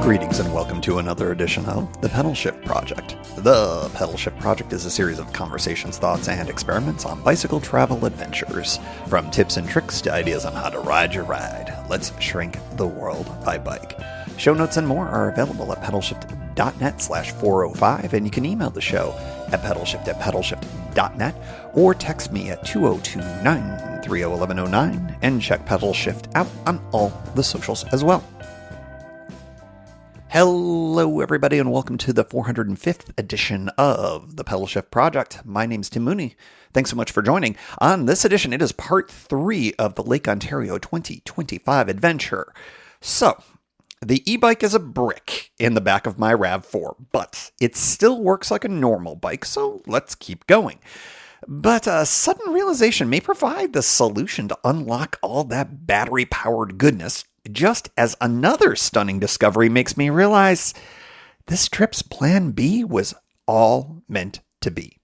Greetings and welcome to another edition of The Pedal Shift Project. The Pedal Shift Project is a series of conversations, thoughts, and experiments on bicycle travel adventures. From tips and tricks to ideas on how to ride your ride, let's shrink the world by bike. Show notes and more are available at pedalshift.net/405, and you can email the show at pedalshift@pedalshift.net or text me at 2029301109 and check Pedal Shift out on all the socials as well. Hello, everybody, and welcome to the 405th edition of the Pedal Shift Project. My name's Tim Mooney. Thanks so much for joining. On this edition, it is part 3 of the Lake Ontario 2025 adventure. So, the e-bike is a brick in the back of my RAV4, but it still works like a normal bike, so let's keep going. But a sudden realization may provide the solution to unlock all that battery-powered goodness, just as another stunning discovery makes me realize this trip's plan B was all meant to be.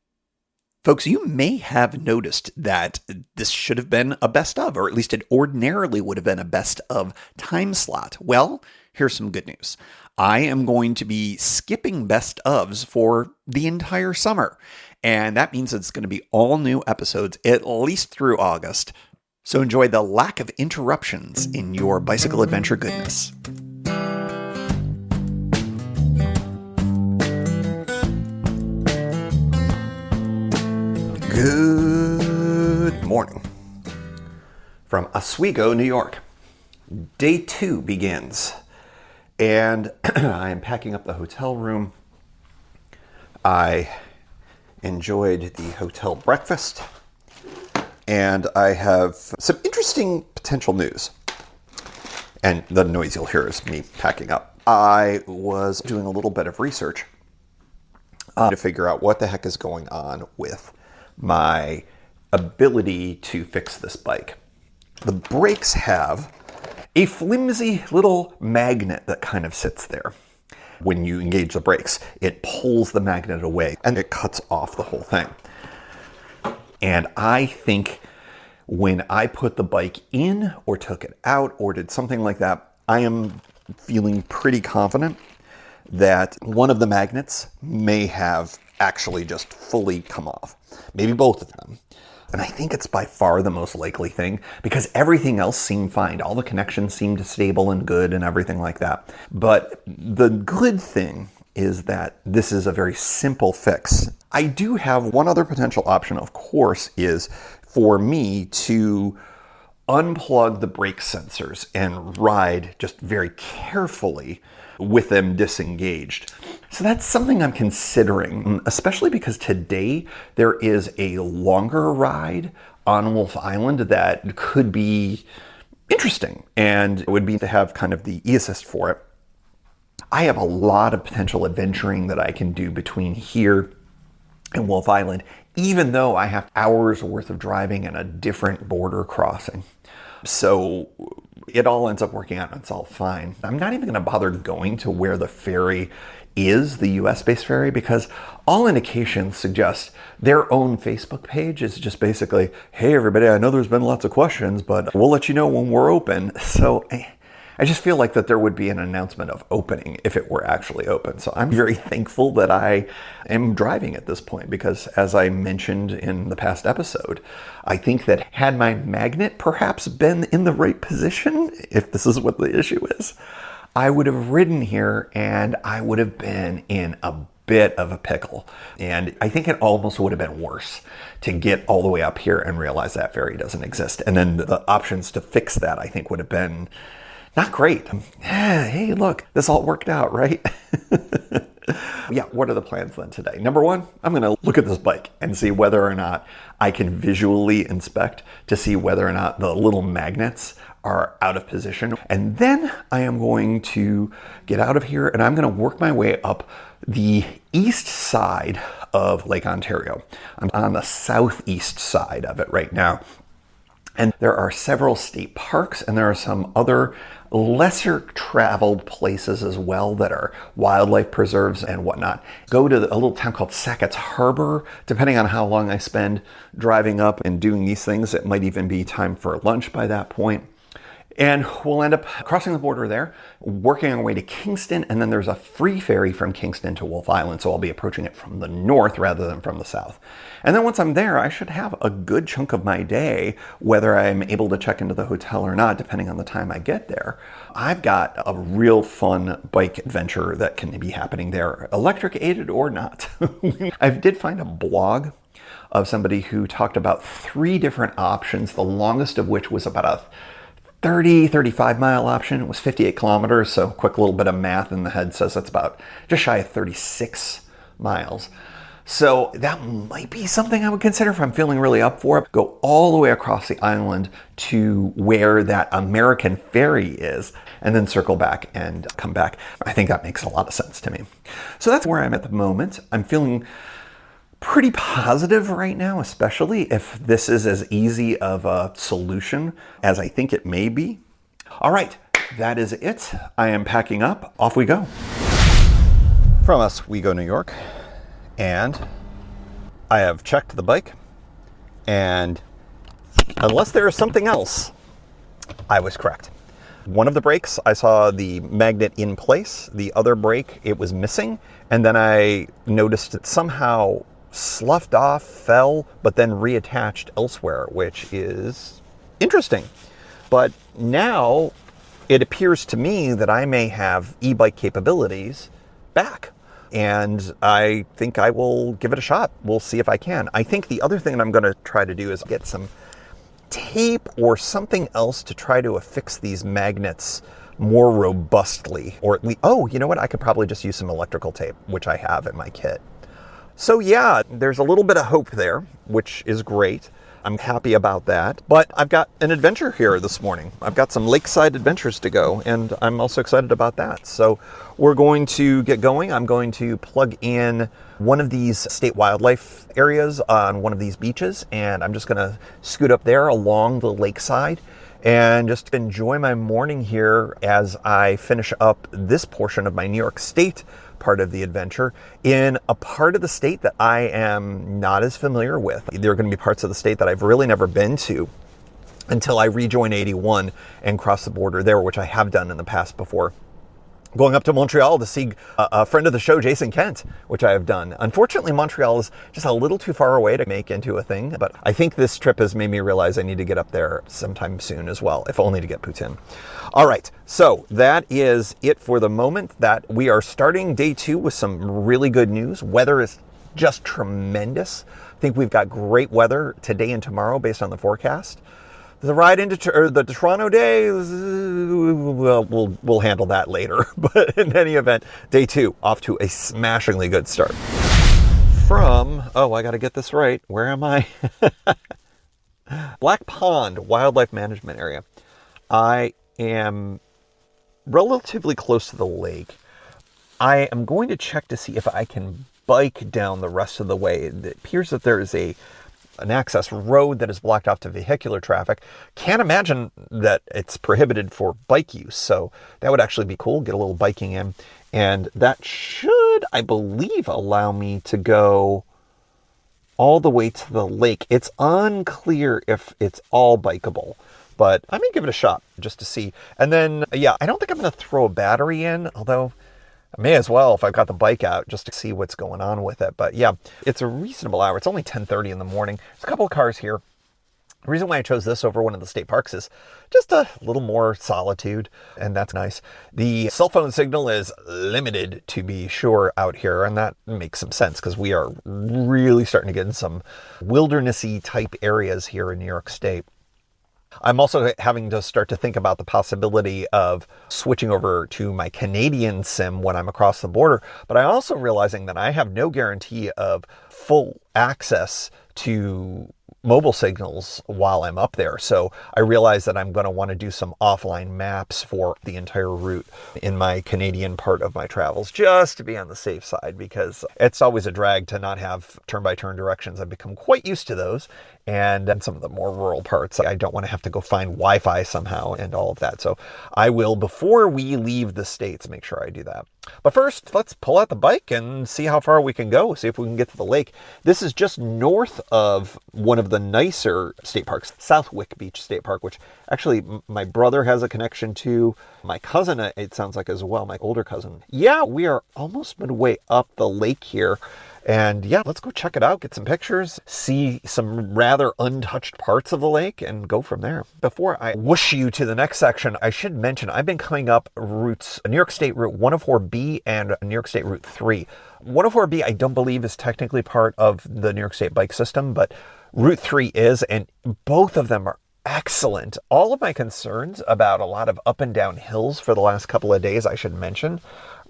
Folks, you may have noticed that this should have been a best of, or at least it ordinarily would have been a best of time slot. Well, here's some good news. I am going to be skipping best ofs for the entire summer. And that means it's going to be all new episodes, at least through August. So enjoy the lack of interruptions in your bicycle adventure goodness. Good morning. From Oswego, New York. Day 2 begins. And I am packing up the hotel room. I enjoyed the hotel breakfast. And I have some interesting potential news. And the noise you'll hear is me packing up. I was doing a little bit of research to figure out what the heck is going on with my ability to fix this bike. The brakes have a flimsy little magnet that kind of sits there. When you engage the brakes, it pulls the magnet away and it cuts off the whole thing. And I think when I put the bike in or took it out or did something like that, I am feeling pretty confident that one of the magnets may have actually just fully come off. Maybe both of them. And I think it's by far the most likely thing because everything else seemed fine. All the connections seemed stable and good and everything like that. But the good thing is that this is a very simple fix. I do have one other potential option, of course, is for me to unplug the brake sensors and ride just very carefully with them disengaged. So that's something I'm considering, especially because today there is a longer ride on Wolf Island that could be interesting, and it would be to have kind of the e-assist for it. I have a lot of potential adventuring that I can do between here and Wolf Island, even though I have hours worth of driving and a different border crossing. So it all ends up working out and it's all fine. I'm not even going to bother going to where the ferry is, the US-based ferry, because all indications suggest their own Facebook page is just basically, hey everybody, I know there's been lots of questions, but we'll let you know when we're open. So I just feel like that there would be an announcement of opening if it were actually open. So I'm very thankful that I am driving at this point because, as I mentioned in the past episode, I think that had my magnet perhaps been in the right position, if this is what the issue is, I would have ridden here and I would have been in a bit of a pickle. And I think it almost would have been worse to get all the way up here and realize that ferry doesn't exist. And then the options to fix that, I think, would have been not great. Hey, look, this all worked out, right? Yeah, what are the plans then today? Number one, I'm going to look at this bike and see whether or not I can visually inspect to see whether or not the little magnets are out of position. And then I am going to get out of here and I'm going to work my way up the east side of Lake Ontario. I'm on the southeast side of it right now. And there are several state parks and there are some other lesser traveled places as well that are wildlife preserves and whatnot. Go to a little town called Sackett's Harbor. Depending on how long I spend driving up and doing these things, it might even be time for lunch by that point. And we'll end up crossing the border there, working our way to Kingston, and then there's a free ferry from Kingston to Wolf Island, so I'll be approaching it from the north rather than from the south. And then once I'm there, I should have a good chunk of my day, whether I'm able to check into the hotel or not, depending on the time I get there. I've got a real fun bike adventure that can be happening there, electric aided or not. I did find a blog of somebody who talked about 3 different options, the longest of which was about a 35 mile option. It was 58 kilometers, so quick little bit of math in the head says that's about just shy of 36 miles. So that might be something I would consider if I'm feeling really up for it. Go all the way across the island to where that American ferry is, and then circle back and come back. I think that makes a lot of sense to me. So that's where I'm at the moment. I'm feeling pretty positive right now, especially if this is as easy of a solution as I think it may be. All right, that is it. I am packing up. Off we go. From Oswego, New York. And I have checked the bike, and unless there is something else, I was correct. One of the brakes, I saw the magnet in place. The other brake, it was missing. And then I noticed it somehow sloughed off, fell, but then reattached elsewhere, which is interesting. But now it appears to me that I may have e-bike capabilities back. And I think I will give it a shot. We'll see if I can. I think the other thing that I'm going to try to do is get some tape or something else to try to affix these magnets more robustly. Or at least, oh, you know what? I could probably just use some electrical tape, which I have in my kit. So yeah, there's a little bit of hope there, which is great. I'm happy about that. But I've got an adventure here this morning. I've got some lakeside adventures to go, and I'm also excited about that. So we're going to get going. I'm going to plug in one of these state wildlife areas on one of these beaches, and I'm just going to scoot up there along the lakeside and just enjoy my morning here as I finish up this portion of my New York State part of the adventure in a part of the state that I am not as familiar with. There are going to be parts of the state that I've really never been to until I rejoin 81 and cross the border there, which I have done in the past before. Going up to Montreal to see a friend of the show, Jason Kent, which I have done. Unfortunately, Montreal is just a little too far away to make into a thing, but I think this trip has made me realize I need to get up there sometime soon as well, if only to get poutine. All right, so that is it for the moment. That we are starting day 2 with some really good news. Weather is just tremendous. I think we've got great weather today and tomorrow based on the forecast. The ride into the Toronto day, we'll handle that later. But in any event, day 2 off to a smashingly good start. From, oh, I got to get this right. Where am I? Black Pond Wildlife Management Area. I am relatively close to the lake. I am going to check to see if I can bike down the rest of the way. It appears that there is an access road that is blocked off to vehicular traffic. Can't imagine that it's prohibited for bike use, so that would actually be cool. Get a little biking in, and that should, I believe, allow me to go all the way to the lake. It's unclear if it's all bikeable, but I may give it a shot just to see. And then, yeah, I don't think I'm going to throw a battery in, although I may as well if I've got the bike out just to see what's going on with it. But yeah, it's a reasonable hour. It's only 10:30 in the morning. There's a couple of cars here. The reason why I chose this over one of the state parks is just a little more solitude, and that's nice. The cell phone signal is limited, to be sure, out here, and that makes some sense because we are really starting to get in some wildernessy type areas here in New York State. I'm also having to start to think about the possibility of switching over to my Canadian SIM when I'm across the border, but I'm also realizing that I have no guarantee of full access to mobile signals while I'm up there. So I realize that I'm going to want to do some offline maps for the entire route in my Canadian part of my travels, just to be on the safe side, because it's always a drag to not have turn-by-turn directions. I've become quite used to those, and some of the more rural parts. I don't want to have to go find Wi-Fi somehow and all of that. So I will, before we leave the States, make sure I do that. But first, let's pull out the bike and see how far we can go, see if we can get to the lake. This is just north of one of the nicer state parks, Southwick Beach State Park, which actually my brother has a connection to. My cousin, it sounds like as well, my older cousin. Yeah, we are almost midway up the lake here. And yeah, let's go check it out, get some pictures, see some rather untouched parts of the lake, and go from there. Before I whoosh you to the next section, I should mention I've been coming up routes, New York State Route 104B and New York State Route 3. 104B, I don't believe is technically part of the New York State bike system, but Route 3 is, and both of them are excellent. All of my concerns about a lot of up and down hills for the last couple of days, I should mention,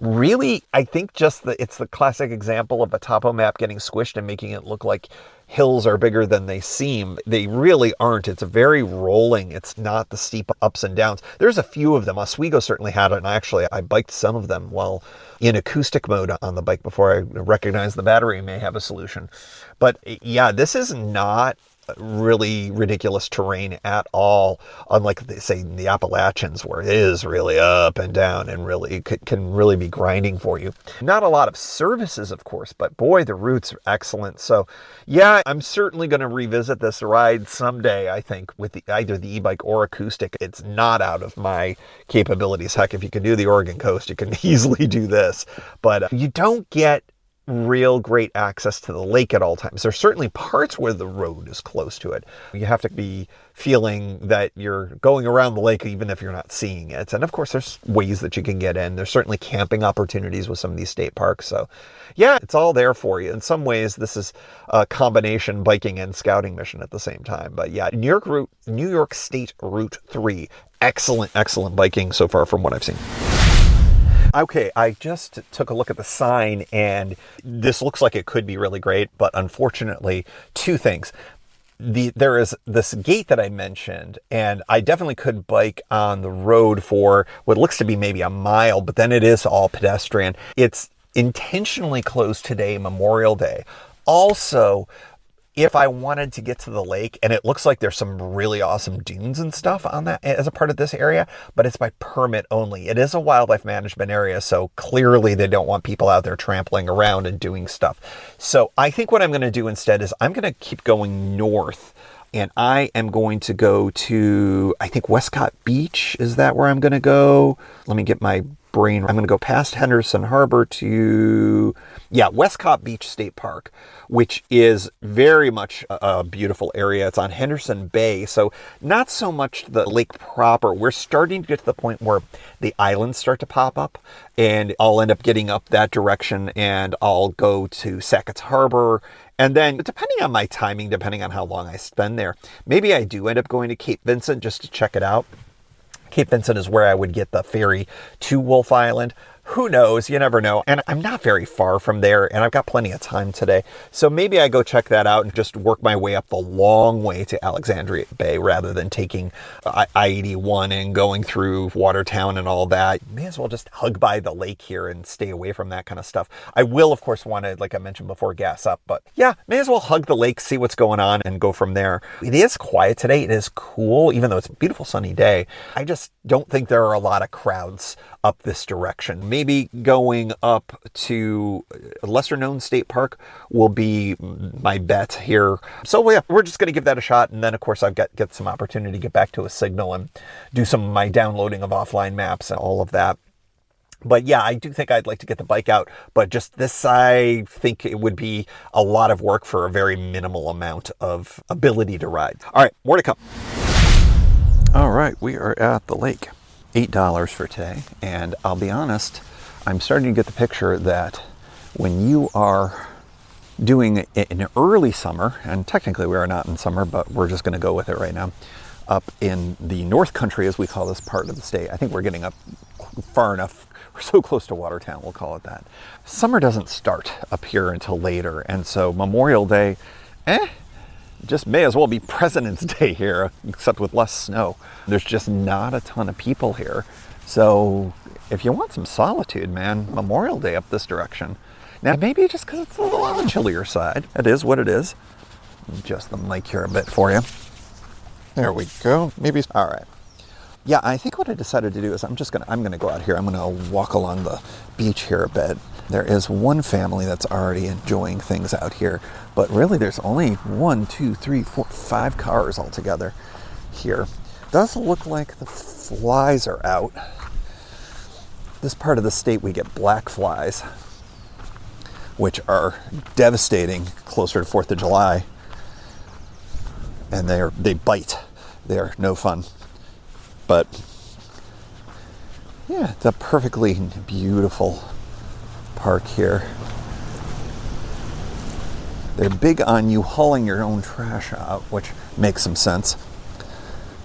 really, I think just it's the classic example of a topo map getting squished and making it look like hills are bigger than they seem. They really aren't. It's very rolling. It's not the steep ups and downs. There's a few of them. Oswego certainly had it, and actually I biked some of them while in acoustic mode on the bike before I recognized the battery may have a solution. But yeah, this is not really ridiculous terrain at all, unlike they say in the Appalachians, where it is really up and down and really can really be grinding for you. Not a lot of services, of course, but boy, the routes are excellent. So yeah, I'm certainly going to revisit this ride someday, I think, with either the e-bike or acoustic. It's not out of my capabilities. Heck, if you can do the Oregon coast, you can easily do this, but you don't get real great access to the lake at all times. There's certainly parts where the road is close to it. You have to be feeling that you're going around the lake even if you're not seeing it. And of course, there's ways that you can get in. There's certainly camping opportunities with some of these state parks. So yeah, it's all there for you. In some ways, this is a combination biking and scouting mission at the same time. But yeah, New York State Route 3, excellent biking so far from what I've seen. Okay, I just took a look at the sign, and this looks like it could be really great, but unfortunately, two things. There is this gate that I mentioned, and I definitely could bike on the road for what looks to be maybe a mile, but then it is all pedestrian. It's intentionally closed today, Memorial Day. Also, if I wanted to get to the lake, and it looks like there's some really awesome dunes and stuff on that as a part of this area, but it's by permit only. It is a wildlife management area, so clearly they don't want people out there trampling around and doing stuff. So I think what I'm going to do instead is I'm going to keep going north, and I am going to go to, I think, Westcott Beach. Is that where I'm going to go? Let me get my brain. I'm going to go past Henderson Harbor to, Westcott Beach State Park, which is very much a beautiful area. It's on Henderson Bay, so not so much the lake proper. We're starting to get to the point where the islands start to pop up, and I'll end up getting up that direction, and I'll go to Sackett's Harbor. And then, depending on my timing, depending on how long I spend there, maybe I do end up going to Cape Vincent just to check it out. Cape Vincent is where I would get the ferry to Wolf Island. Who knows? You never know. And I'm not very far from there, and I've got plenty of time today. So maybe I go check that out and just work my way up the long way to Alexandria Bay rather than taking I-81 and going through Watertown and all that. May as well just hug by the lake here and stay away from that kind of stuff. I will, of course, want to, like I mentioned before, gas up. But yeah, may as well hug the lake, see what's going on, and go from there. It is quiet today. It is cool, even though it's a beautiful sunny day. I just don't think there are a lot of crowds up this direction. Maybe going up to a lesser known state park will be my bet here. So yeah, we're just going to give that a shot. And then of course I've get some opportunity to get back to a signal and do some of my downloading of offline maps and all of that. But yeah, I do think I'd like to get the bike out, but just this, I think it would be a lot of work for a very minimal amount of ability to ride. All right, more to come. All right, we are at the lake. $8 for today, and I'll be honest, I'm starting to get the picture that when you are doing it in early summer, and technically we are not in summer, but we're just going to go with it right now, up in the North Country, as we call this part of the state. I think we're getting up far enough. We're so close to Watertown, we'll call it that. Summer doesn't start up here until later, and so Memorial Day, just may as well be President's Day here, except with less snow. There's just not a ton of people here. So if you want some solitude, man, Memorial Day up this direction. Now, maybe just because it's a little on the chillier side. It is what it is. adjust the mic here a bit for you. There we go. Maybe. All right. Yeah, I think what I decided to do is I'm gonna go out here. I'm gonna walk along the beach here a bit. There is one family that's already enjoying things out here, but really there's only 1, 2, 3, 4, 5 cars altogether here. Does look like the flies are out. This part of the state we get black flies, which are devastating closer to 4th of July. And they bite. They're no fun. But yeah, it's a perfectly beautiful park here. They're big on you hauling your own trash out, which makes some sense.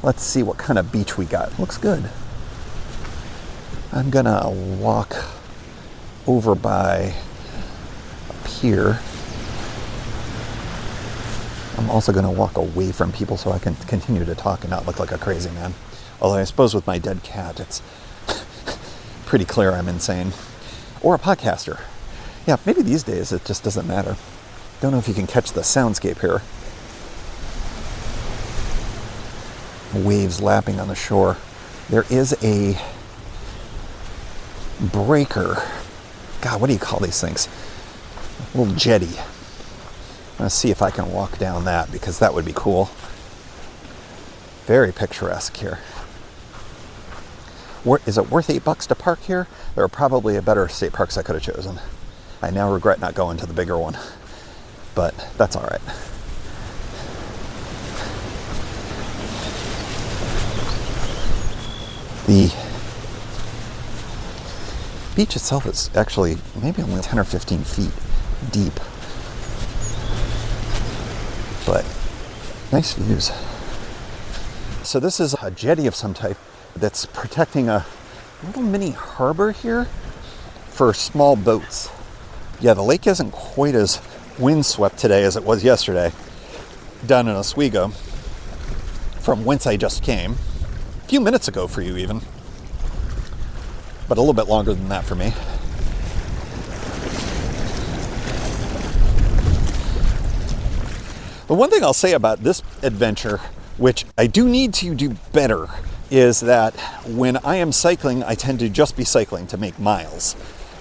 Let's see what kind of beach we got. Looks good. I'm gonna walk over by up here. I'm also going to walk away from people so I can continue to talk and not look like a crazy man. Although I suppose with my dead cat, it's pretty clear I'm insane. Or a podcaster. Yeah, maybe these days it just doesn't matter. Don't know if you can catch the soundscape here. Waves lapping on the shore. There is a breaker. God, what do you call these things? A little jetty. Let's see if I can walk down that, because that would be cool. Very picturesque here. Is it worth $8 to park here? There are probably better state parks I could have chosen. I now regret not going to the bigger one, but that's all right. The beach itself is actually maybe only 10 or 15 feet deep. But nice views. So this is a jetty of some type that's protecting a little mini harbor here for small boats. Yeah, the lake isn't quite as windswept today as it was yesterday down in Oswego, from whence I just came. A few minutes ago for you even, but a little bit longer than that for me. The one thing I'll say about this adventure, which I do need to do better, is that when I am cycling, I tend to just be cycling to make miles.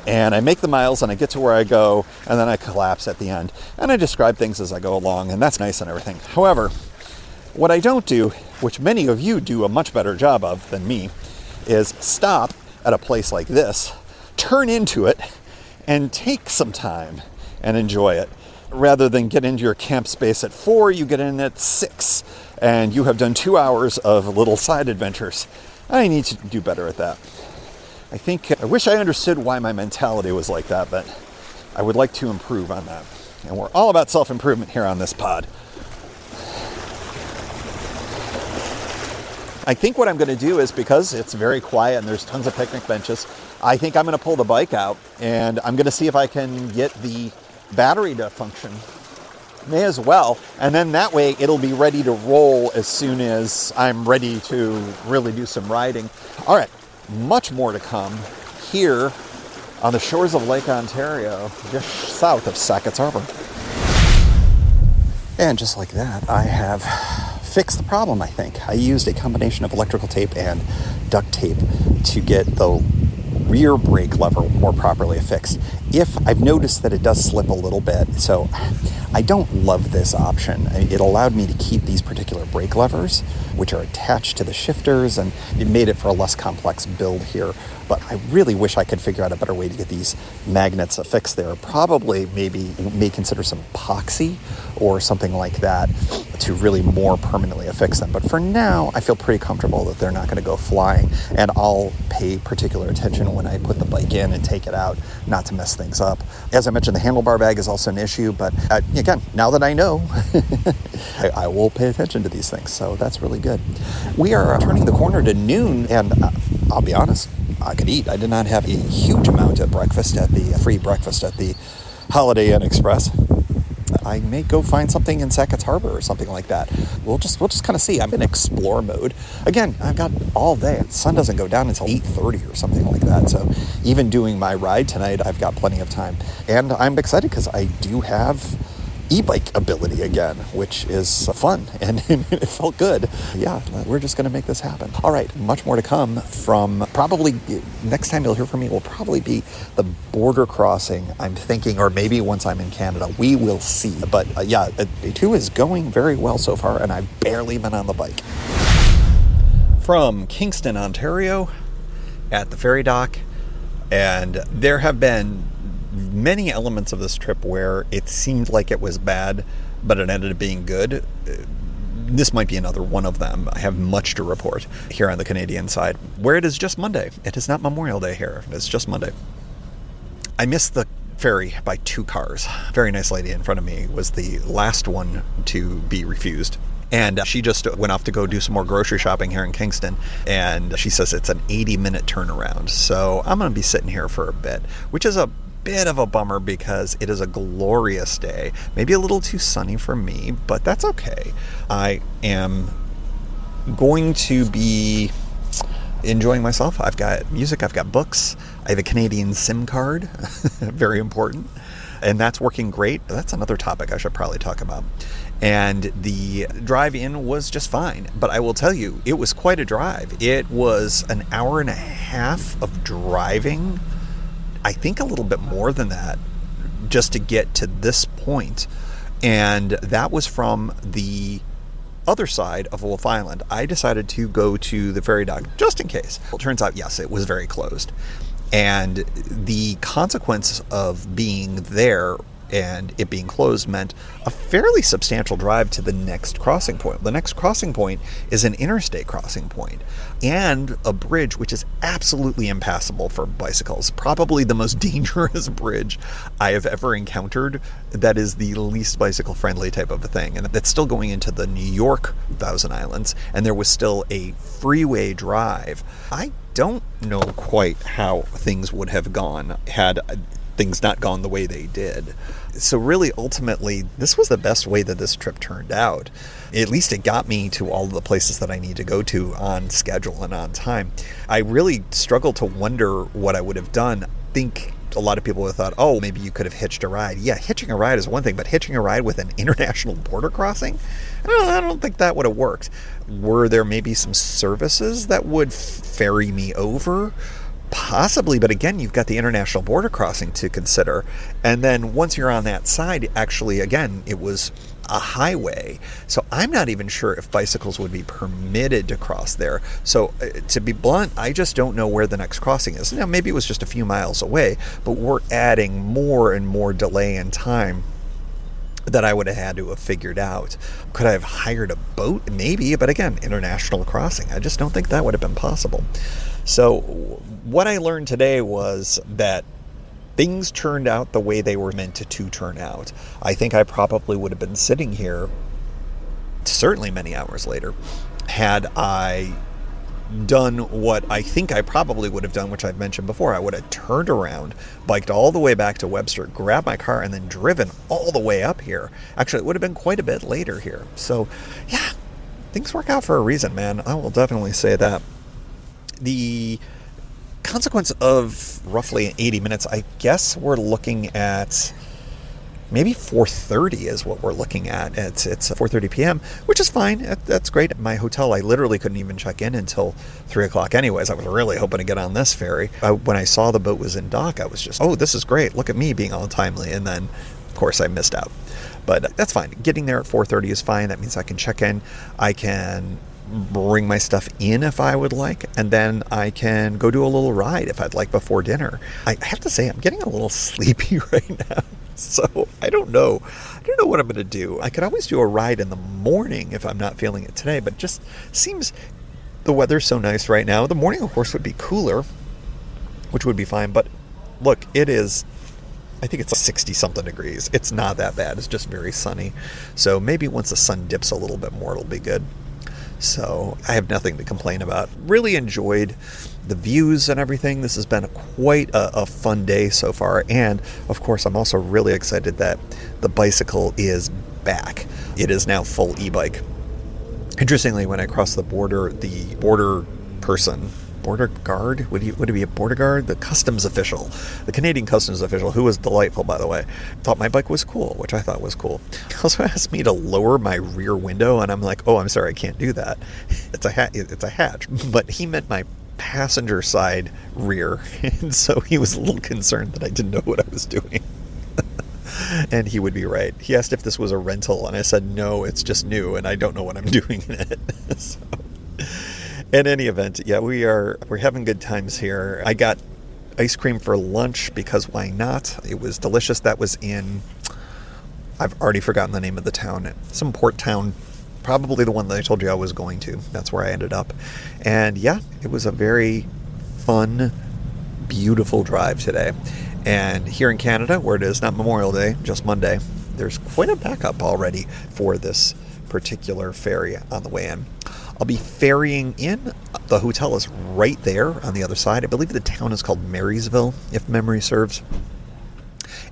And I make the miles and I get to where I go, and then I collapse at the end. And I describe things as I go along, and that's nice and everything. However, what I don't do, which many of you do a much better job of than me, is stop at a place like this, turn into it, and take some time and enjoy it. Rather than get into your camp space at 4, you get in at 6, and you have done 2 hours of little side adventures. I need to do better at that. I wish I understood why my mentality was like that, but I would like to improve on that. And we're all about self-improvement here on this pod. I think what I'm going to do is, because it's very quiet and there's tons of picnic benches, I think I'm going to pull the bike out and I'm going to see if I can get the battery to function. May as well. And then that way it'll be ready to roll as soon as I'm ready to really do some riding. All right, much more to come here on the shores of Lake Ontario, just south of Sackett's Harbor. And just like that, I have fixed the problem, I think. I used a combination of electrical tape and duct tape to get the rear brake lever more properly affixed. I've noticed that it does slip a little bit, so I don't love this option. It allowed me to keep these particular brake levers, which are attached to the shifters, and it made it for a less complex build here. But I really wish I could figure out a better way to get these magnets affixed there. Probably may consider some epoxy or something like that to really more permanently affix them. But for now, I feel pretty comfortable that they're not going to go flying, and I'll pay particular attention when I put the bike in and take it out, not to mess things up. As I mentioned, the handlebar bag is also an issue, but again, now that I know, I will pay attention to these things, so that's really good. We are turning the corner to noon, and I'll be honest, I could eat. I did not have a huge amount of breakfast at the free breakfast at the Holiday Inn Express. I may go find something in Sackett's Harbor or something like that. We'll just kind of see. I'm in explore mode. Again, I've got all day. The sun doesn't go down until 8:30 or something like that. So even doing my ride tonight, I've got plenty of time. And I'm excited because I do have e-bike ability again, which is fun and it felt good. Yeah, we're just going to make this happen. All right, much more to come from probably next time you'll hear from me will probably be the border crossing, I'm thinking, or maybe once I'm in Canada. We will see. But day 2 is going very well so far, and I've barely been on the bike. From Kingston, Ontario, at the ferry dock, and there have been many elements of this trip where it seemed like it was bad, but it ended up being good. This might be another one of them. I have much to report here on the Canadian side, where it is just Monday. It is not Memorial Day here. It's just Monday. I missed the ferry by 2 cars. A very nice lady in front of me was the last one to be refused. And she just went off to go do some more grocery shopping here in Kingston. And she says it's an 80-minute turnaround. So I'm going to be sitting here for a bit, which is a bit of a bummer because it is a glorious day. Maybe a little too sunny for me, but that's okay. I am going to be enjoying myself. I've got music, I've got books, I have a Canadian SIM card, very important, and that's working great. That's another topic I should probably talk about. And the drive in was just fine, but I will tell you, it was quite a drive. It was an hour and a half of driving, I think a little bit more than that, just to get to this point. And that was from the other side of Wolf Island. I decided to go to the ferry dock just in case. Well, it turns out, yes, it was very closed. And the consequence of being there and it being closed meant a fairly substantial drive to the next crossing point. The next crossing point is an interstate crossing point and a bridge which is absolutely impassable for bicycles. Probably the most dangerous bridge I have ever encountered. That is the least bicycle friendly type of a thing. And that's still going into the New York Thousand Islands, and there was still a freeway drive. I don't know quite how things would have gone had things not gone the way they did. So really, ultimately, this was the best way that this trip turned out. At least it got me to all of the places that I need to go to on schedule and on time. I really struggled to wonder what I would have done. I think a lot of people would have thought, oh, maybe you could have hitched a ride. Yeah, hitching a ride is one thing, but hitching a ride with an international border crossing? I don't think that would have worked. Were there maybe some services that would ferry me over? Possibly, but again, you've got the international border crossing to consider. And then once you're on that side, actually, again, it was a highway. So I'm not even sure if bicycles would be permitted to cross there. So to be blunt, I just don't know where the next crossing is. Now, maybe it was just a few miles away, but we're adding more and more delay in time that I would have had to have figured out. Could I have hired a boat? Maybe, but again, international crossing. I just don't think that would have been possible. So what I learned today was that things turned out the way they were meant to turn out. I think I probably would have been sitting here certainly many hours later had I done what I think I probably would have done, which I've mentioned before. I would have turned around, biked all the way back to Webster, grabbed my car, and then driven all the way up here. Actually, it would have been quite a bit later here. So, yeah, things work out for a reason, man. I will definitely say that. The consequence of roughly 80 minutes, I guess we're looking at maybe 4:30 is what we're looking at. It's 4:30 p.m., which is fine. That's great. At my hotel, I literally couldn't even check in until 3 o'clock anyways. I was really hoping to get on this ferry. When I saw the boat was in dock, I was just, oh, this is great. Look at me being all timely. And then, of course, I missed out. But that's fine. Getting there at 4:30 is fine. That means I can check in. I can bring my stuff in if I would like, and then I can go do a little ride if I'd like before dinner. I have to say, I'm getting a little sleepy right now, so I don't know what I'm going to do. I could always do a ride in the morning if I'm not feeling it today, but just seems the weather's so nice right now. The morning, of course, would be cooler, which would be fine, but look, it is, I think it's 60-something degrees. It's not that bad. It's just very sunny. So maybe once the sun dips a little bit more, it'll be good. So I have nothing to complain about. Really enjoyed the views and everything. This has been quite a fun day so far. And, of course, I'm also really excited that the bicycle is back. It is now full e-bike. Interestingly, when I crossed the border person border guard. Would it be a border guard? The customs official, the Canadian customs official, who was delightful, by the way, thought my bike was cool, which I thought was cool. He also asked me to lower my rear window, and I'm like, oh, I'm sorry, I can't do that. It's a hatch. But he meant my passenger side rear, and so he was a little concerned that I didn't know what I was doing. And he would be right. He asked if this was a rental, and I said, no, it's just new, and I don't know what I'm doing in it. So, in any event, yeah, we're having good times here. I got ice cream for lunch because why not? It was delicious. That was in, I've already forgotten the name of the town, some port town, probably the one that I told you I was going to. That's where I ended up. And yeah, it was a very fun, beautiful drive today. And here in Canada, where it is not Memorial Day, just Monday, there's quite a backup already for this particular ferry on the way in. I'll be ferrying in. The hotel is right there on the other side. I believe the town is called Marysville, if memory serves.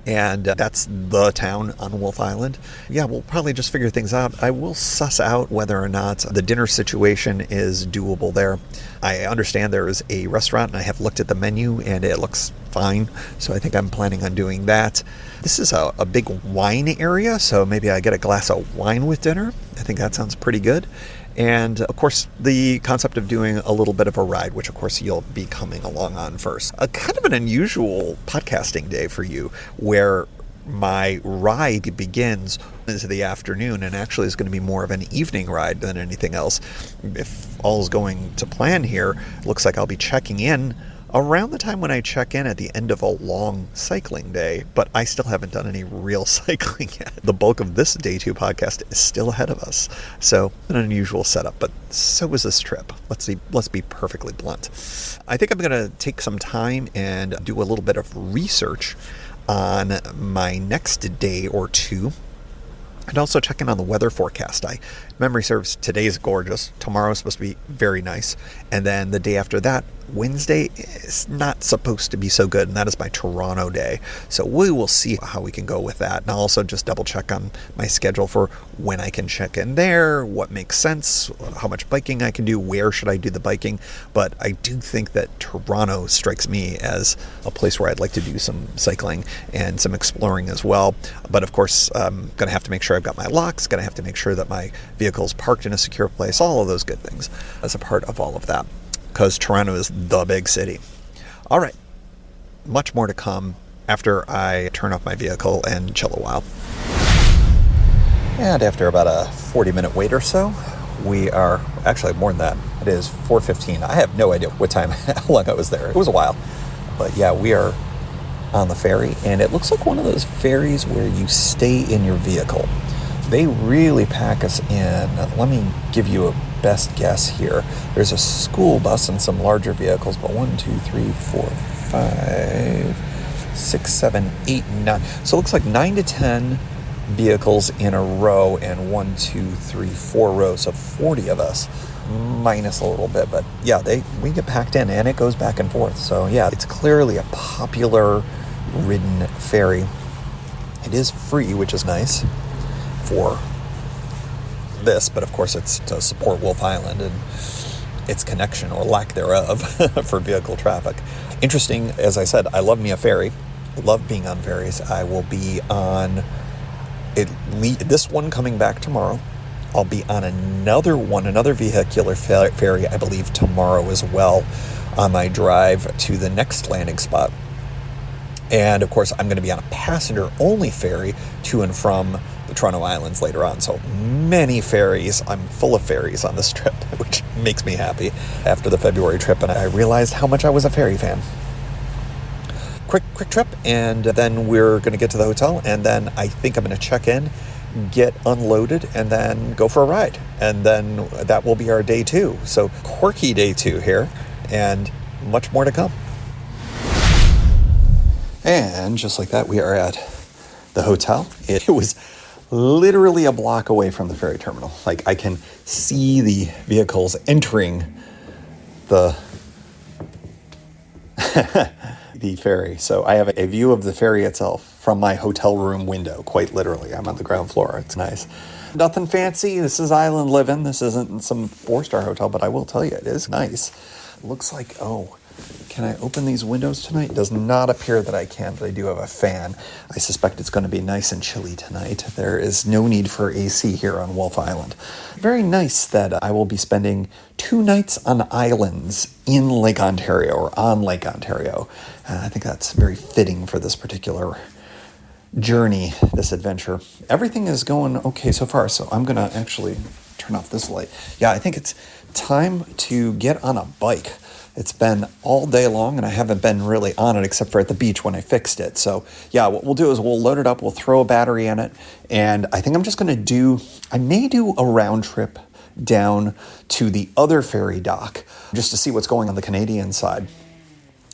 And that's the town on Wolf Island. Yeah, we'll probably just figure things out. I will suss out whether or not the dinner situation is doable there. I understand there is a restaurant, and I have looked at the menu, and it looks fine. So I think I'm planning on doing that. This is a big wine area, so maybe I get a glass of wine with dinner. I think that sounds pretty good. And, of course, the concept of doing a little bit of a ride, which, of course, you'll be coming along on first. A kind of an unusual podcasting day for you, where my ride begins into the afternoon and actually is going to be more of an evening ride than anything else. If all is going to plan here, it looks like I'll be checking in around the time when I check in at the end of a long cycling day, but I still haven't done any real cycling yet. The bulk of this Day 2 podcast is still ahead of us. So, an unusual setup, but so was this trip. Let's be perfectly blunt. I think I'm going to take some time and do a little bit of research on my next day or two. And also check in on the weather forecast. Memory serves, today's gorgeous. Tomorrow's supposed to be very nice. And then the day after that, Wednesday, is not supposed to be so good. And that is my Toronto day. So we will see how we can go with that. And I'll also just double check on my schedule for when I can check in there, what makes sense, how much biking I can do, where should I do the biking. But I do think that Toronto strikes me as a place where I'd like to do some cycling and some exploring as well. But of course, I'm going to have to make sure I've got my locks, going to have to make sure that my vehicle's parked in a secure place, all of those good things as a part of all of that, because Toronto is the big city. All right, much more to come after I turn off my vehicle and chill a while. And after about a 40-minute wait or so, we are, actually more than that, it is 4:15. I have no idea what time, how long I was there. It was a while. But yeah, we are on the ferry, and it looks like one of those ferries where you stay in your vehicle. They really pack us in. Let me give you a best guess here. There's a school bus and some larger vehicles, but 1, 2, 3, 4, 5, 6, 7, 8, 9. So it looks like 9 to 10 vehicles in a row, and 1, 2, 3, 4 rows of 40 of us, minus a little bit. But yeah, we get packed in, and it goes back and forth. So yeah, it's clearly a popular ridden ferry. It is free, which is nice for this, but of course it's to support Wolf Island and its connection or lack thereof for vehicle traffic. Interesting, as I said, I love me a ferry. Love being on ferries. I will be on this one coming back tomorrow. I'll be on another vehicular ferry, I believe, tomorrow as well, on my drive to the next landing spot. And of course, I'm going to be on a passenger-only ferry to and from the Toronto Islands later on. So many ferries. I'm full of ferries on this trip, which makes me happy after the February trip. And I realized how much I was a ferry fan. Quick trip, and then we're going to get to the hotel, and then I think I'm going to check in, get unloaded, and then go for a ride. And then that will be our day 2. So quirky day 2 here, and much more to come. And just like that, we are at the hotel. It was literally a block away from the ferry terminal. Like, I can see the vehicles entering the the ferry. So I have a view of the ferry itself from my hotel room window, quite literally. I'm on the ground floor. It's nice. Nothing fancy. This is island living. This isn't some 4-star hotel, but I will tell you, it is nice. Looks like, oh, can I open these windows tonight? It does not appear that I can, but I do have a fan. I suspect it's going to be nice and chilly tonight. There is no need for AC here on Wolf Island. Very nice that I will be spending 2 nights on islands in Lake Ontario, or on Lake Ontario. I think that's very fitting for this particular journey, this adventure. Everything is going okay so far, so I'm going to actually turn off this light. Yeah, I think it's time to get on a bike. It's been all day long, and I haven't been really on it except for at the beach when I fixed it. So, yeah, what we'll do is we'll load it up, we'll throw a battery in it, and I think I'm just going to I may do a round trip down to the other ferry dock just to see what's going on the Canadian side,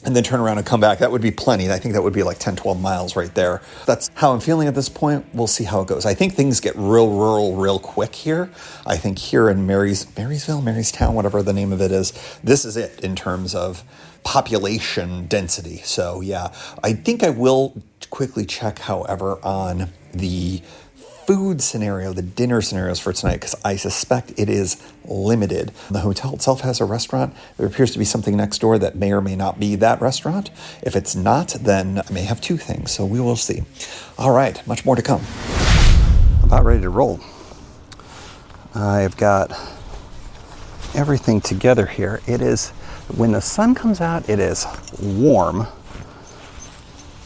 and then turn around and come back. That would be plenty. I think that would be like 10, 12 miles right there. That's how I'm feeling at this point. We'll see how it goes. I think things get real rural real quick here. I think here in Marystown, whatever the name of it is, this is it in terms of population density. So yeah, I think I will quickly check, however, on the food scenario, the dinner scenarios for tonight, because I suspect it is limited. The hotel itself has a restaurant. There appears to be something next door that may or may not be that restaurant. If it's not, then I may have 2 things, so we will see. All right, much more to come. About ready to roll. I've got everything together here. It is, when the sun comes out, it is warm.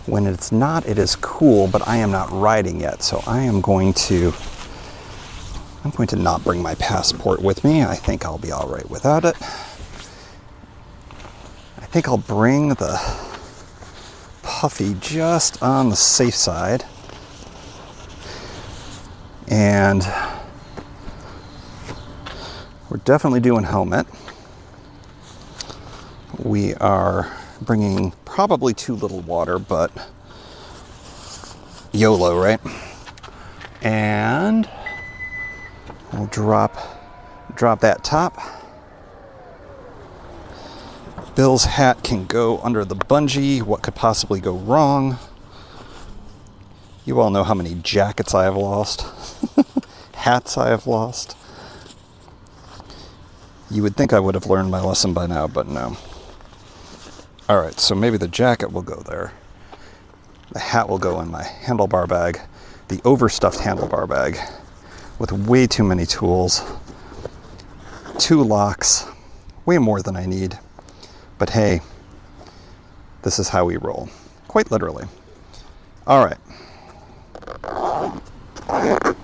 When it's not, it is cool, but I am not riding yet, so I'm going to not bring my passport with me. I think I'll be all right without it. I think I'll bring the puffy just on the safe side. And we're definitely doing helmet. We are bringing probably too little water, but YOLO, right? And we'll drop that top. Bill's hat can go under the bungee. What could possibly go wrong? You all know how many jackets I have lost, hats I have lost. You would think I would have learned my lesson by now, but no. All right, so maybe the jacket will go there. The hat will go in my handlebar bag, the overstuffed handlebar bag with way too many tools, 2 locks, way more than I need. But hey, this is how we roll, quite literally. All right. I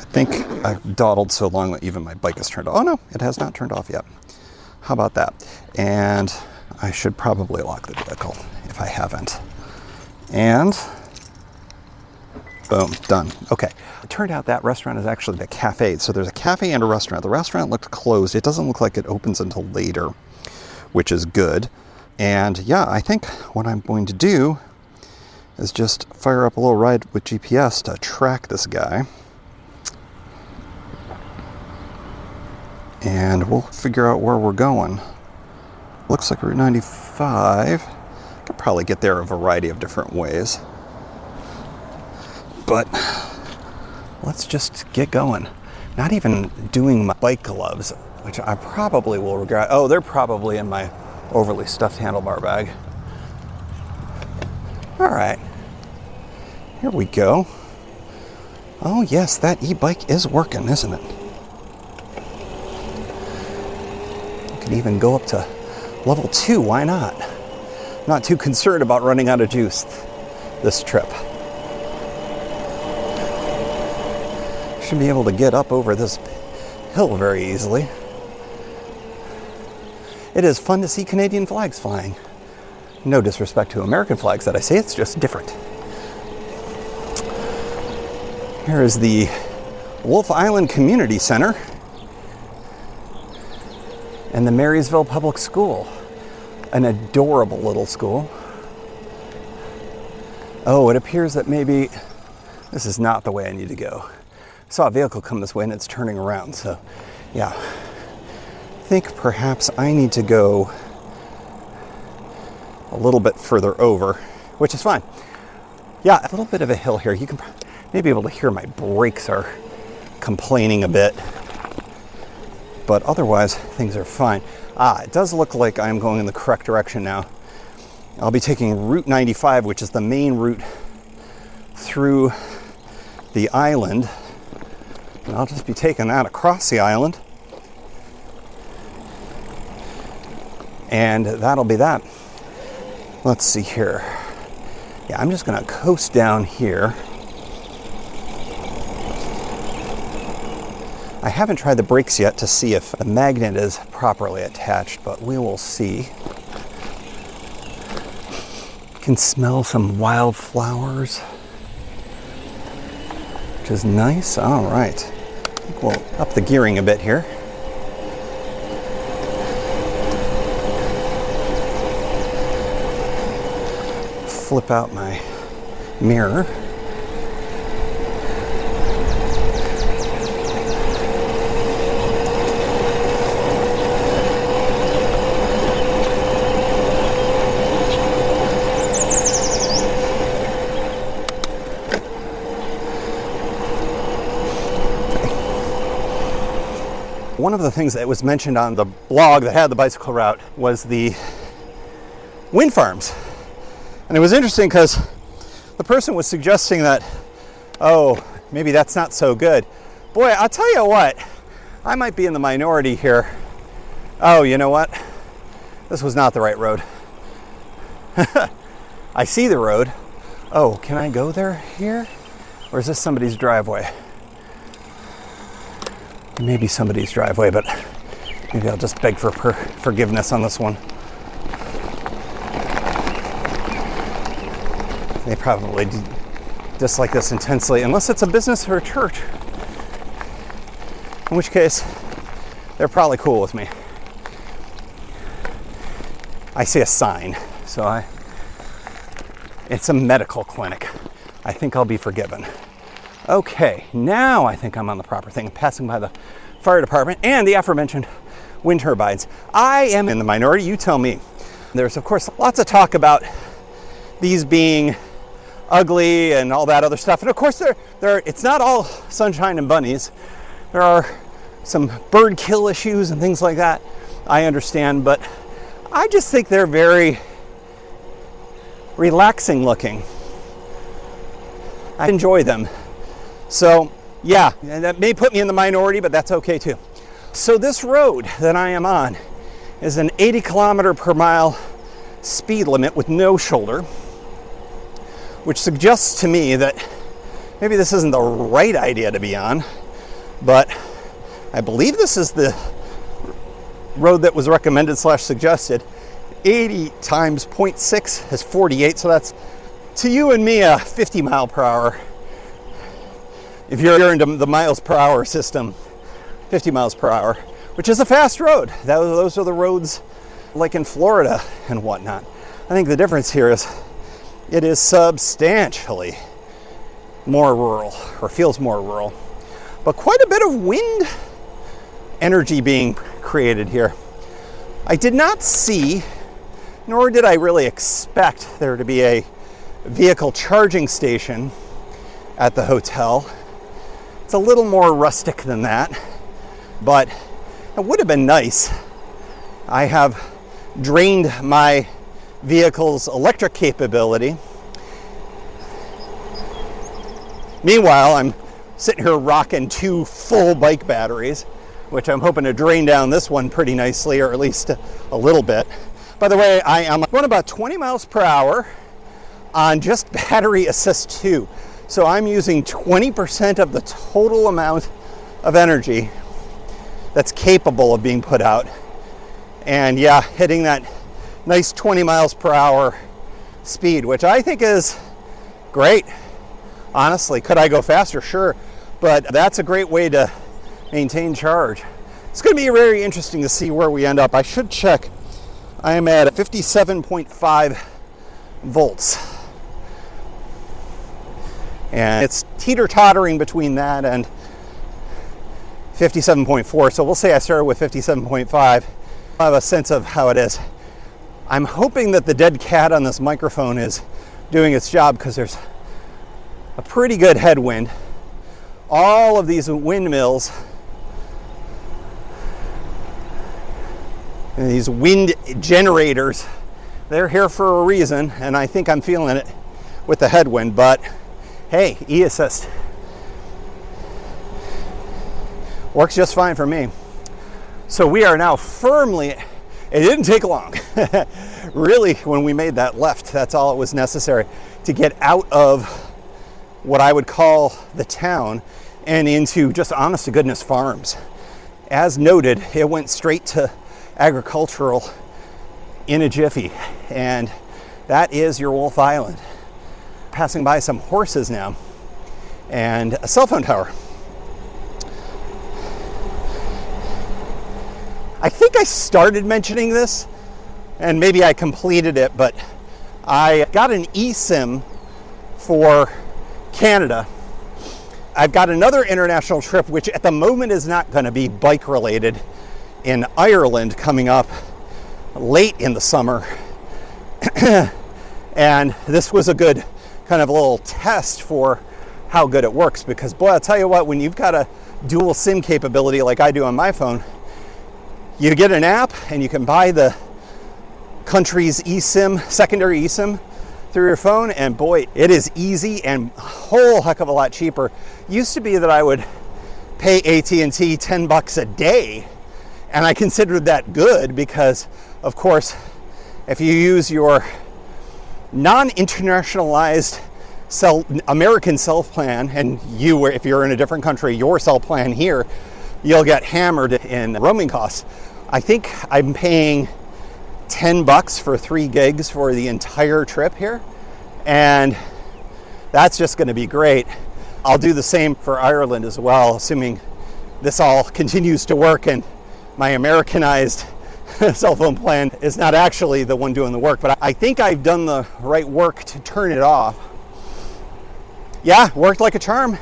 think I've dawdled so long that even my bike is turned off. Oh no, it has not turned off yet. How about that? And I should probably lock the vehicle if I haven't. And boom, done. Okay. It turned out that restaurant is actually the cafe. So there's a cafe and a restaurant. The restaurant looked closed. It doesn't look like it opens until later, which is good. And yeah, I think what I'm going to do is just fire up a little ride with GPS to track this guy. And we'll figure out where we're going. Looks like Route 95. Could probably get there a variety of different ways. But let's just get going. Not even doing my bike gloves, which I probably will regret. Oh, they're probably in my overly stuffed handlebar bag. All right. Here we go. Oh yes, that e-bike is working, isn't it? Even go up to level 2, why not? I'm not too concerned about running out of juice this trip. Should be able to get up over this hill very easily. It is fun to see Canadian flags flying. No disrespect to American flags that I say, it's just different. Here is the Wolf Island Community Center and the Marysville Public School, an adorable little school. Oh, it appears that maybe this is not the way I need to go. I saw a vehicle come this way and it's turning around, so yeah. I think perhaps I need to go a little bit further over, which is fine. Yeah, a little bit of a hill here. You can maybe be able to hear my brakes are complaining a bit. but otherwise things are fine. It does look like I'm going in the correct direction now. I'll be taking Route 95, which is the main route through the island. And I'll just be taking that across the island. And that'll be that. Let's see here. Yeah, I'm just gonna coast down here. I haven't tried the brakes yet to see if the magnet is properly attached, but we will see. Can smell some wildflowers, which is nice. All right, I think we'll up the gearing a bit here. Flip out my mirror. One of the things that was mentioned on the blog that had the bicycle route was the wind farms. And it was interesting because the person was suggesting that, oh, maybe that's not so good. Boy, I'll tell you what, I might be in the minority here. Oh, you know what? This was not the right road. I see the road. Oh, can I go there here? Or is this somebody's driveway? Maybe somebody's driveway, but maybe I'll just beg for forgiveness on this one. They probably dislike this intensely, unless it's a business or a church. In which case, they're probably cool with me. I see a sign, so it's a medical clinic. I think I'll be forgiven. Okay, now I think I'm on the proper thing. I'm passing by the fire department and the aforementioned wind turbines. I am in the minority, you tell me. There's, of course, lots of talk about these being ugly and all that other stuff. And of course, it's not all sunshine and bunnies. There are some bird kill issues and things like that, I understand, but I just think they're very relaxing looking. I enjoy them. So yeah, that may put me in the minority, but that's okay too. So this road that I am on is an 80 kilometer per mile speed limit with no shoulder, which suggests to me that maybe this isn't the right idea to be on, but I believe this is the road that was recommended / suggested. 80 times 0.6 is 48, so that's, to you and me, a 50 mile per hour. If you're into the miles per hour system, 50 miles per hour, which is a fast road. Those are the roads like in Florida and whatnot. I think the difference here is it is substantially more rural, or feels more rural, but quite a bit of wind energy being created here. I did not see, nor did I really expect there to be a vehicle charging station at the hotel. It's a little more rustic than that, but it would have been nice. I have drained my vehicle's electric capability. Meanwhile, I'm sitting here rocking 2 full bike batteries, which I'm hoping to drain down this one pretty nicely, or at least a little bit. By the way, I am going about 20 miles per hour on just battery assist 2. So I'm using 20% of the total amount of energy that's capable of being put out. And yeah, hitting that nice 20 miles per hour speed, which I think is great. Honestly, could I go faster? Sure. But that's a great way to maintain charge. It's going to be very interesting to see where we end up. I should check. I am at 57.5 volts. And it's teeter-tottering between that and 57.4. So we'll say I started with 57.5. I'll have a sense of how it is. I'm hoping that the dead cat on this microphone is doing its job, because there's a pretty good headwind. All of these windmills And these wind generators, they're here for a reason, and I think I'm feeling it with the headwind, but hey, e-assist works just fine for me. So we are now firmly, it didn't take long. Really, when we made that left, that's all it was necessary to get out of what I would call the town and into just honest to goodness farms. As noted, it went straight to agricultural in a jiffy, and that is your Wolf Island. Passing by some horses now and a cell phone tower. I think I started mentioning this and maybe I completed it, but I got an eSIM for Canada. I've got another international trip, which at the moment is not going to be bike related, in Ireland coming up late in the summer. And this was a good kind of a little test for how good it works, because boy, I'll tell you what, when you've got a dual SIM capability like I do on my phone, you get an app and you can buy the country's eSIM, secondary eSIM through your phone, and boy, it is easy and a whole heck of a lot cheaper. Used to be that I would pay AT&T $10 a day, and I considered that good because, of course, if you use your non-internationalized American cell plan, and if you're in a different country, your cell plan here, you'll get hammered in roaming costs. I think I'm paying $10 for 3 gigs for the entire trip here, and that's just going to be great. I'll do the same for Ireland as well, assuming this all continues to work and my Americanized cell phone plan is not actually the one doing the work, but I think I've done the right work to turn it off. Yeah, worked like a charm,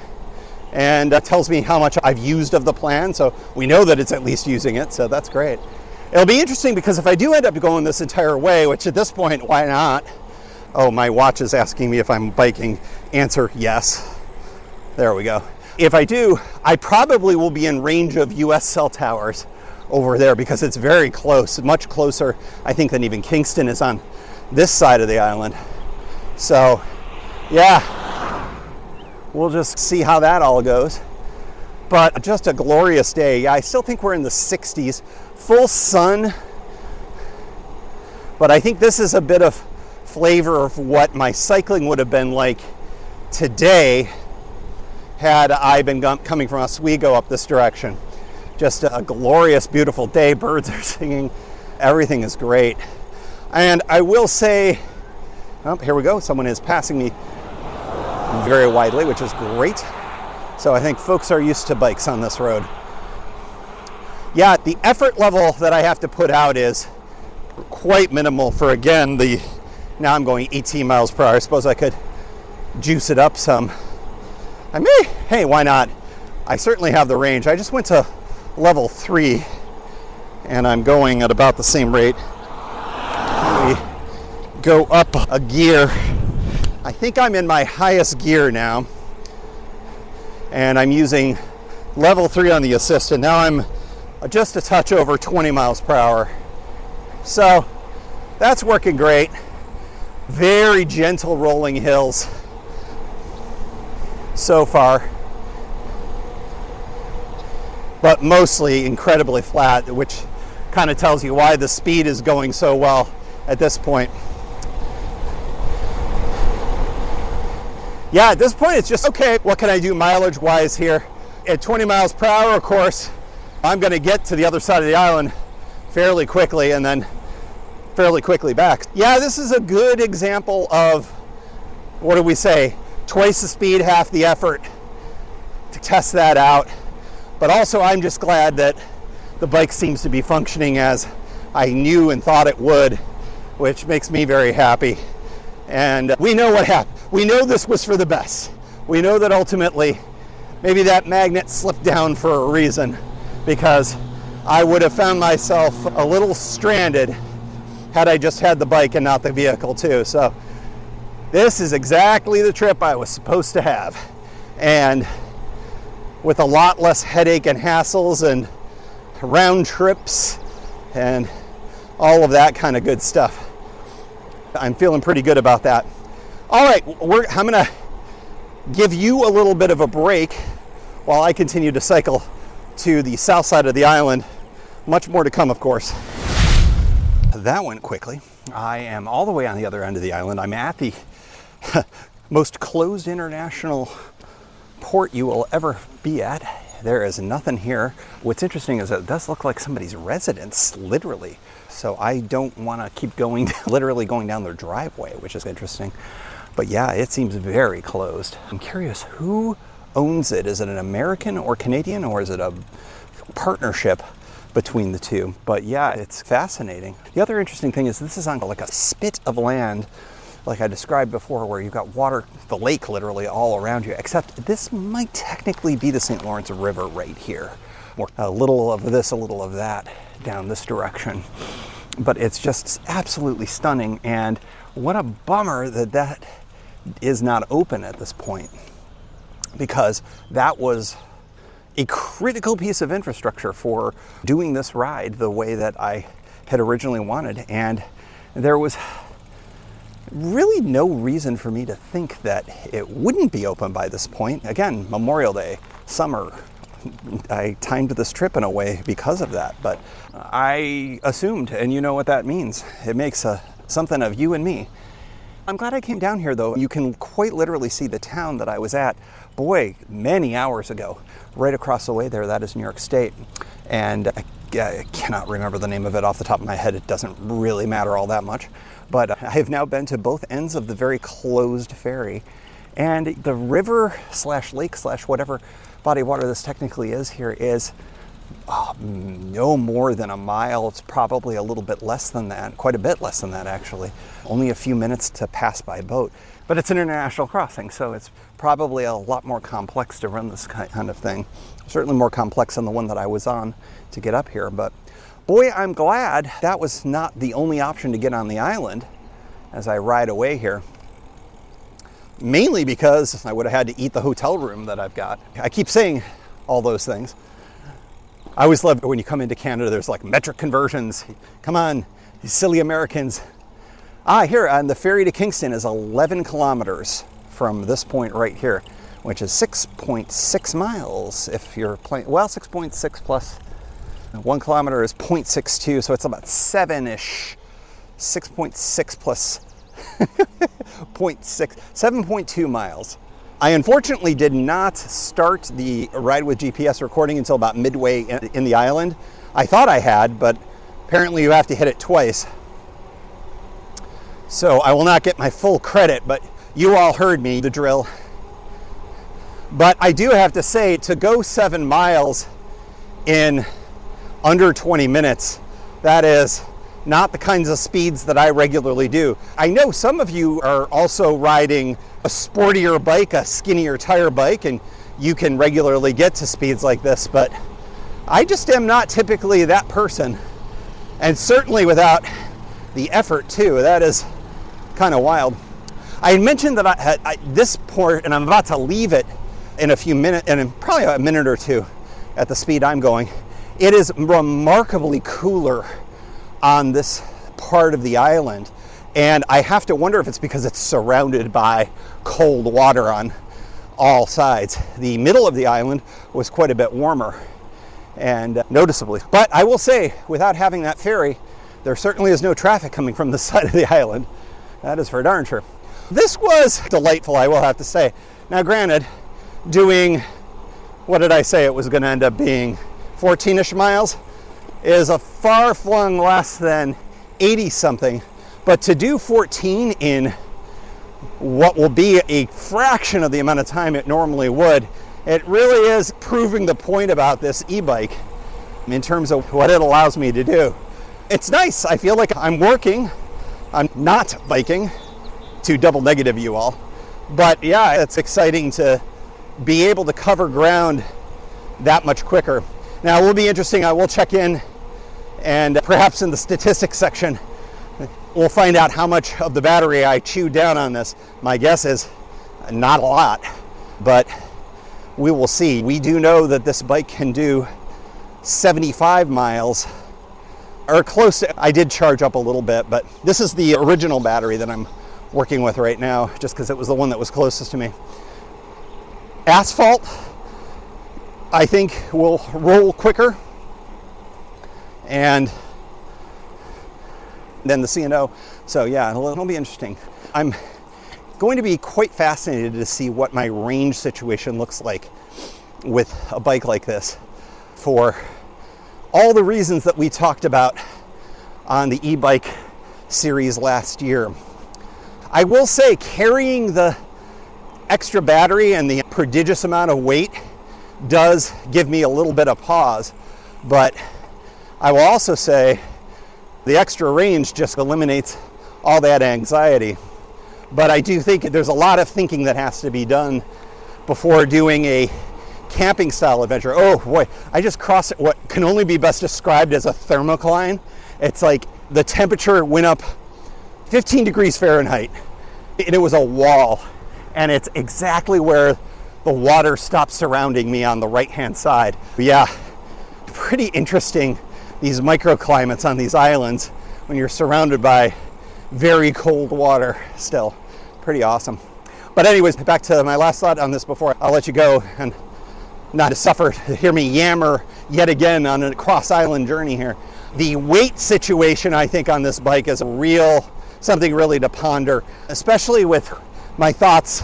and tells me how much I've used of the plan, so we know that it's at least using it, so that's great. It'll be interesting because if I do end up going this entire way, which at this point, why not? Oh, my watch is asking me if I'm biking. Answer, yes. There we go. If I do, I probably will be in range of US cell towers over there because it's very close, much closer, I think, than even Kingston is on this side of the island. So, yeah, we'll just see how that all goes. But just a glorious day. I still think we're in the 60s. Full sun, but I think this is a bit of flavor of what my cycling would have been like today had I been coming from Oswego up this direction. Just a glorious, beautiful day. Birds are singing. Everything is great. And I will say, oh, here we go. Someone is passing me very widely, which is great. So I think folks are used to bikes on this road. Yeah, the effort level that I have to put out is quite minimal for, again, now I'm going 18 miles per hour. I suppose I could juice it up some. I may, hey, why not? I certainly have the range. I just went to level 3 and I'm going at about the same rate. We go up a gear. I think I'm in my highest gear now, and I'm using level 3 on the assist, and now I'm just a touch over 20 miles per hour. So that's working great. Very gentle rolling hills so far, but mostly incredibly flat, which kind of tells you why the speed is going so well at this point. Yeah, at this point it's just, okay, what can I do mileage wise here? At 20 miles per hour, of course, I'm going to get to the other side of the island fairly quickly and then fairly quickly back. Yeah, this is a good example of, what do we say, twice the speed, half the effort, to test that out. But also I'm just glad that the bike seems to be functioning as I knew and thought it would, which makes me very happy. And we know what happened. We know this was for the best. We know that ultimately maybe that magnet slipped down for a reason, because I would have found myself a little stranded had I just had the bike and not the vehicle too. So this is exactly the trip I was supposed to have, and with a lot less headache and hassles and round trips, and all of that kind of good stuff. I'm feeling pretty good about that. All right, I'm going to give you a little bit of a break while I continue to cycle to the south side of the island. Much more to come, of course. That went quickly. I am all the way on the other end of the island. I'm at the most closed international port you will ever be at. There is nothing here. What's interesting is that it does look like somebody's residence, literally. So I don't want to keep going, literally going down their driveway, which is interesting. But yeah, it seems very closed. I'm curious, who owns it? Is it an American or Canadian, or is it a partnership between the two? But yeah, it's fascinating. The other interesting thing is this is on like a spit of land, like I described before, where you've got water, the lake literally all around you, except this might technically be the St. Lawrence River right here. A little of this, a little of that down this direction. But it's just absolutely stunning, and what a bummer that is not open at this point, because that was a critical piece of infrastructure for doing this ride the way that I had originally wanted. And there was really no reason for me to think that it wouldn't be open by this point. Again, Memorial Day, summer. I timed this trip in a way because of that, but I assumed, and you know what that means. It makes something of you and me. I'm glad I came down here, though. You can quite literally see the town that I was at, boy, many hours ago. Right across the way there, that is New York State. And I cannot remember the name of it off the top of my head. It doesn't really matter all that much. But I have now been to both ends of the very closed ferry. And the river slash lake slash whatever body of water this technically is here is no more than a mile. It's probably a little bit less than that, quite a bit less than that actually. Only a few minutes to pass by boat. But it's an international crossing, so it's probably a lot more complex to run this kind of thing. Certainly more complex than the one that I was on to get up here. But boy, I'm glad that was not the only option to get on the island as I ride away here. Mainly because I would have had to eat the hotel room that I've got. I keep saying all those things. I always love when you come into Canada, there's like metric conversions. Come on, you silly Americans. Here, on the ferry to Kingston is 11 kilometers from this point right here, which is 6.6 miles if you're playing, well, 6.6 plus 1 kilometer is 0.62, so it's about 7-ish. 6.6 plus 7.2 miles. I unfortunately did not start the ride with GPS recording until about midway in the island. I thought I had, but apparently you have to hit it twice. So I will not get my full credit, but you all heard me, the drill. But I do have to say, to go 7 miles in under 20 minutes, that is not the kinds of speeds that I regularly do. I know some of you are also riding a sportier bike, a skinnier tire bike, and you can regularly get to speeds like this, but I just am not typically that person. And certainly without the effort too. That is kind of wild. I mentioned that I this port, and I'm about to leave it in a few minutes, and in probably a minute or two at the speed I'm going. It is remarkably cooler on this part of the island, and I have to wonder if it's because it's surrounded by cold water on all sides. The middle of the island was quite a bit warmer, and noticeably. But I will say, without having that ferry, there certainly is no traffic coming from this side of the island. That is for darn sure. This was delightful, I will have to say. Now granted, doing, what did I say it was going to end up being, 14-ish miles, is a far-flung less than 80-something. But to do 14 in what will be a fraction of the amount of time it normally would, it really is proving the point about this e-bike in terms of what it allows me to do. It's nice. I feel like I'm working. I'm not biking, to double negative you all. But yeah, it's exciting to be able to cover ground that much quicker. Now, it will be interesting. I will check in, and perhaps in the statistics section, we'll find out how much of the battery I chewed down on this. My guess is not a lot, but we will see. We do know that this bike can do 75 miles or close to, I did charge up a little bit, but this is the original battery that I'm working with right now, just because it was the one that was closest to me. Asphalt, I think, will roll quicker, and then the C&O. So yeah, it'll be interesting. I'm going to be quite fascinated to see what my range situation looks like with a bike like this, for all the reasons that we talked about on the e-bike series last year. I will say, carrying the extra battery and the prodigious amount of weight does give me a little bit of pause, but I will also say the extra range just eliminates all that anxiety. But I do think there's a lot of thinking that has to be done before doing a camping style adventure. Oh boy, I just crossed what can only be best described as a thermocline. It's like the temperature went up 15 degrees Fahrenheit, and it was a wall, and it's exactly where the water stopped surrounding me on the right hand side. But yeah, pretty interesting, these microclimates on these islands when you're surrounded by very cold water. Still pretty awesome. But anyways, back to my last thought on this before I'll let you go and not to suffer to hear me yammer yet again on a cross island journey here. The weight situation, I think, on this bike is something really to ponder, especially with my thoughts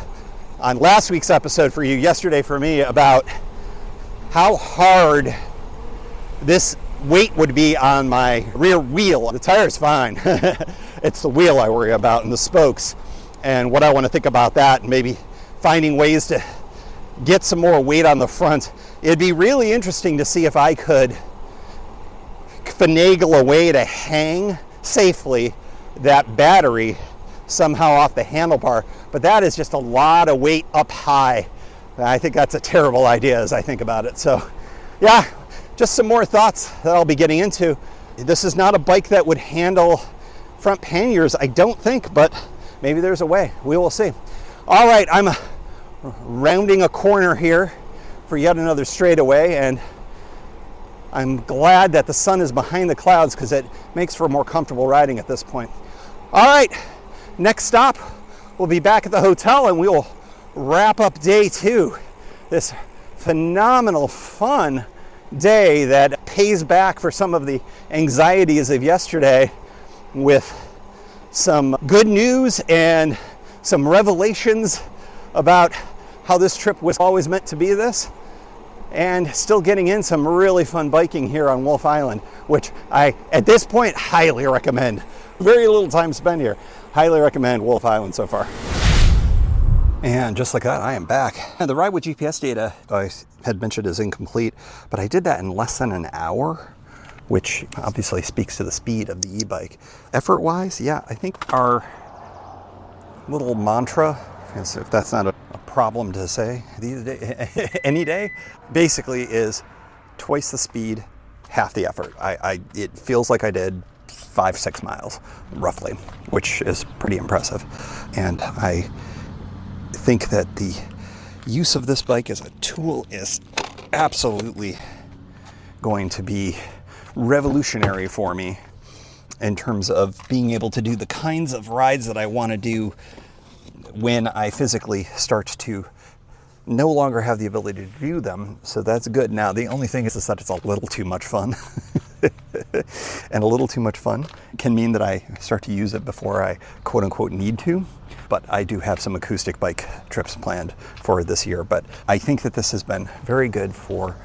on last week's episode for you, yesterday for me, about how hard this weight would be on my rear wheel. The tire's fine. It's the wheel I worry about, and the spokes, and what I want to think about that, and maybe finding ways to get some more weight on the front. It'd be really interesting to see if I could finagle a way to hang safely that battery somehow off the handlebar, but that is just a lot of weight up high. I think that's a terrible idea as I think about it. So yeah, just some more thoughts that I'll be getting into. This is not a bike that would handle front panniers, I don't think, but maybe there's a way. We will see. All right, I'm rounding a corner here for yet another straightaway, and I'm glad that the sun is behind the clouds because it makes for more comfortable riding at this point. All right, next stop, we'll be back at the hotel and we will wrap up day 2. This phenomenal, fun day that pays back for some of the anxieties of yesterday with some good news and some revelations about how this trip was always meant to be this, and still getting in some really fun biking here on Wolf Island, which I, at this point, highly recommend. Very little time spent here. Highly recommend Wolf Island so far. And just like that, I am back. And the ride with GPS data I had mentioned is incomplete, but I did that in less than an hour, which obviously speaks to the speed of the e-bike. Effort-wise, yeah, I think our little mantra, if that's not a problem to say these days, any day, basically is twice the speed, half the effort. It feels like I did 5-6 miles roughly, which is pretty impressive. And I think that the use of this bike as a tool is absolutely going to be revolutionary for me in terms of being able to do the kinds of rides that I want to do when I physically start to no longer have the ability to do them. So that's good. Now, the only thing is that it's a little too much fun. And a little too much fun can mean that I start to use it before I quote unquote need to. But I do have some acoustic bike trips planned for this year. But I think that this has been very good for,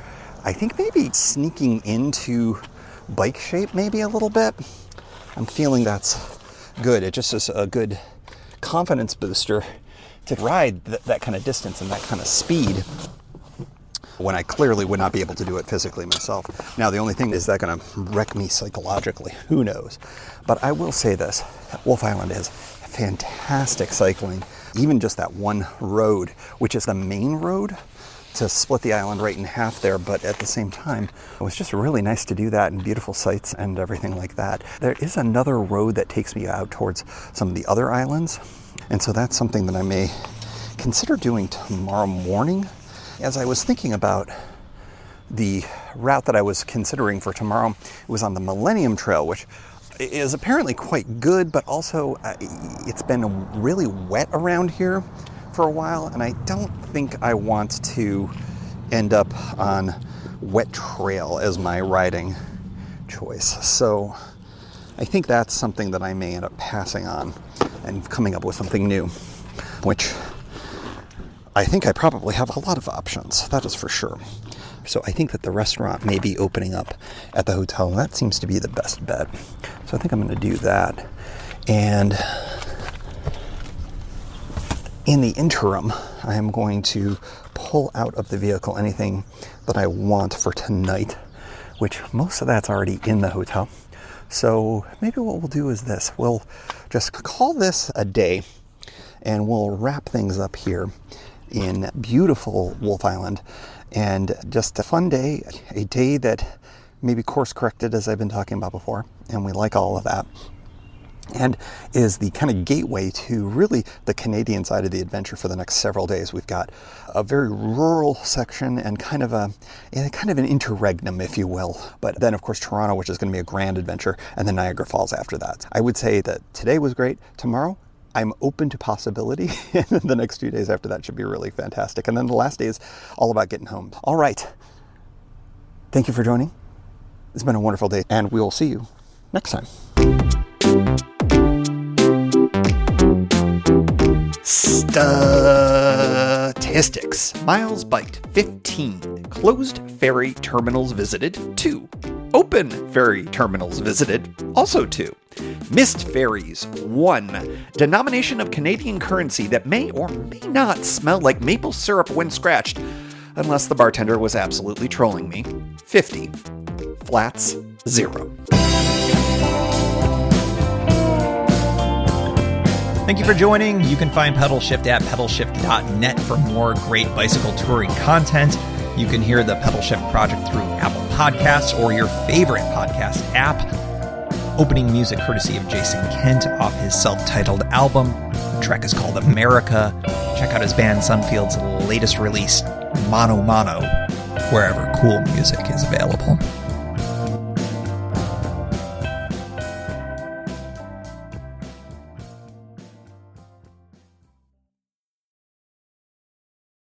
I think, maybe sneaking into bike shape maybe a little bit. I'm feeling that's good. It just is a good confidence booster to ride that kind of distance and that kind of speed when I clearly would not be able to do it physically myself. Now, the only thing is that going to wreck me psychologically. Who knows? But I will say this, Wolf Island is fantastic cycling. Even just that one road, which is the main road to split the island right in half there, but at the same time, it was just really nice to do that, and beautiful sights and everything like that. There is another road that takes me out towards some of the other islands, and so that's something that I may consider doing tomorrow morning. As I was thinking about the route that I was considering for tomorrow was on the Millennium Trail, which is apparently quite good, but also it's been really wet around here for a while, and I don't think I want to end up on wet trail as my riding choice. So I think that's something that I may end up passing on and coming up with something new, which I think I probably have a lot of options, that is for sure. So I think that the restaurant may be opening up at the hotel, and that seems to be the best bet. So I think I'm going to do that. And in the interim, I am going to pull out of the vehicle anything that I want for tonight, which most of that's already in the hotel. So maybe what we'll do is this. We'll just call this a day, and we'll wrap things up here in beautiful Wolf Island. And just a fun day, a day that maybe course corrected, as I've been talking about before, and we like all of that, and is the kind of gateway to really the Canadian side of the adventure for the next several days. We've got a very rural section and kind of an interregnum, if you will. But then, of course, Toronto, which is going to be a grand adventure, and then Niagara Falls after that. I would say that today was great. Tomorrow, I'm open to possibility, and the next 2 days after that should be really fantastic. And then the last day is all about getting home. All right. Thank you for joining. It's been a wonderful day, and we will see you next time. Statistics. Miles biked, 15. Closed ferry terminals visited, 2. Open ferry terminals visited, also 2. Missed ferries, 1. Denomination of Canadian currency that may or may not smell like maple syrup when scratched, unless the bartender was absolutely trolling me, 50. Flats, 0. Thank you for joining. You can find Pedal Shift at pedalshift.net for more great bicycle touring content. You can hear the Pedal Shift project through Apple Podcasts or your favorite podcast app. Opening music courtesy of Jason Kent off his self-titled album. The track is called America. Check out his band Sunfield's latest release, Mono Mono, wherever cool music is available.